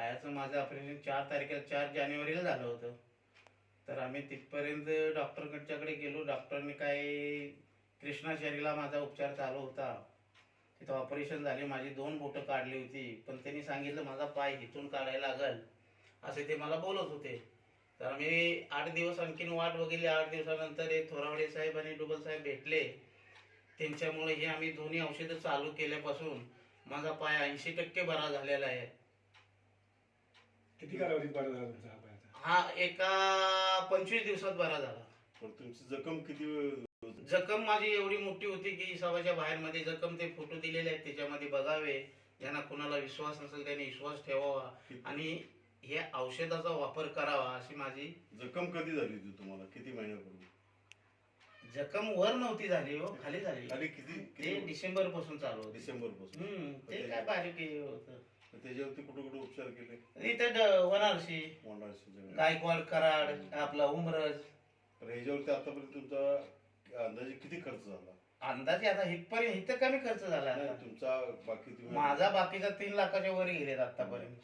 पायाचं माझं ऑपरेशन 4 जानेवारीला झालं होतं. तर आम्ही तिथपर्यंत डॉक्टरकडच्याकडे गेलो. डॉक्टरने काय कृष्णाचारीला माझा उपचार चालू होता. तिथं ऑपरेशन झाले, माझी 2 बोटं काढली होती. पण त्यांनी सांगितलं माझा पाय इथून काढायला लागल असे ते मला बोलत होते. तर आम्ही 8 दिवस आणखीन वाट बघितली. 8 दिवसानंतर हे थोरावडे साहेब आणि डुबल साहेब भेटले. त्यांच्यामुळे हे आम्ही दोन्ही औषधं चालू केल्यापासून माझा पाय 80% बरा झालेला आहे. किती कालावधीत बरा झाला तुमचा हा पायाचा? हा एका 25 दिवसात बरा झाला. पण तुमची जखम किती जखम माझी एवढी मोठी होती की हिसाबाच्या बाहेर मध्ये जखम. ते फोटो दिलेले आहेत त्याच्यामध्ये बघावे. ज्यांना कुणाला विश्वास नसेल त्यांनी विश्वास ठेवावा आणि हे औषधाचा वापर करावा अशी माझी. जखम कधी झाली होती तुम्हाला? किती महिन्यापूर्वी? जखम वर नव्हती झाली हो, खाली झाली. खाली किती ते डिसेंबर पासून चालू होतं. डिसेंबर पासून? ते काय बारीक हे होतं. त्याच्यावरती कुठे कुठे उपचार केले? इथे वनारशी, गायकवाड, कराड, आपला उमरज. तर ह्याच्यावरती आतापर्यंत तुमचा अंदाजे किती खर्च झाला? अंदाजे आता इथपर्यंत इथं कमी खर्च झाला. नाही, तुमचा बाकी तुम्ही माझा बाकीचा 3 लाखाच्या वर गेलेत आतापर्यंत.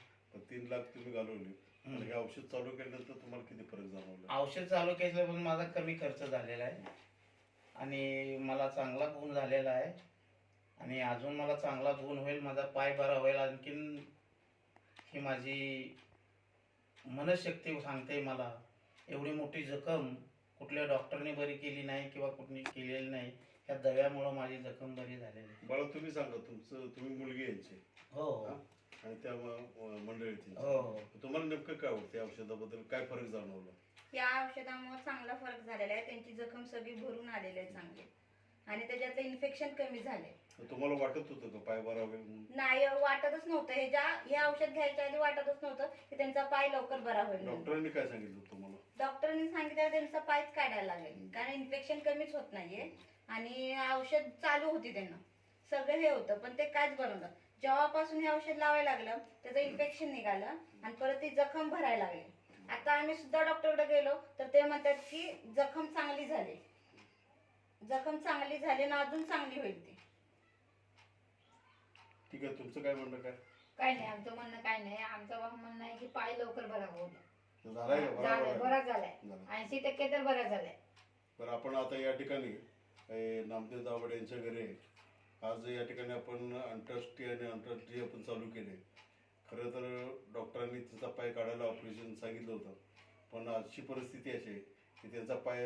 3 लाख तुम्ही घालवले. हे औषध चालू केल्यानंतर तुम्हाला किती फरक जाणवला? औषध चालू केल्यापासून माझा कमी खर्च झालेला आहे आणि मला चांगला गुण झालेला आहे आणि अजून मला चांगला गुण होईल. माझा पाय बरा होईल. आणखीन ही माझी मनशक्ती सांगते मला. एवढी मोठी जखम कुठल्या डॉक्टरने बरी केली नाही किंवा कुठली केलेली नाही. ह्या दव्यामुळं माझी जखम बरी झालेली आहे. बाळा तुम्ही सांगा, तुम्ही मुलगी यांची हो आणि त्या मंडळीची. हो. तुम्हाला नेमकं काय वाटतं या औषधाबद्दल? काय फरक जाणवला? या औषधामुळे चांगला फरक झालेला आहे. त्यांची जखम सगळी भरून आलेली आहे चांगली आणि त्याच्यातलं इन्फेक्शन कमी झाले. तुम्हाला वाटत होतं का पाय बरा होईल म्हणून? नाही, वाटतच नव्हतं. हे औषध घ्यायच्या आधी वाटतच नव्हतं की त्यांचा पाय लवकर बरा होईल. डॉक्टरांनी काय सांगितलं तुम्हाला? डॉक्टरनी सांगितलं त्यांचा पायच काढायला लागेल कारण इन्फेक्शन कमीच होत नाहीये आणि औषध चालू होती त्यांना. सगळं हे होतं पण ते कायच बनवलं. जेव्हापासून हे औषध लावायला लागलं त्याचं इन्फेक्शन निघालं आणि परत ती जखम भरायला लागली. आता आम्ही सुद्धा डॉक्टरकडे गेलो तर ते म्हणतात की जखम चांगली झाली. जखम चांगली झाली ना अजून चांगली होईल ती. ठीक आहे, तुमचं काय म्हणणं? काय नाही, आमचं म्हणणं काय नाही. आमचं म्हणणं आहे की पाय लवकर बरा होऊ द्या. झालाय का? झालाय, बरा झालाय. 80% तर बरा झालाय. तर आपण आता या ठिकाणी नामदेव दावडे यांच्या घरी आहे. आज या ठिकाणी आपण अंतरराष्ट्रीय आणि आंतरराष्ट्रीय आपण चालू केले. खरं तर डॉक्टरांनी तिचा पाय काढायला ऑपरेशन सांगितलं होतं पण अशी परिस्थिती अशी आहे की त्यांचा पाय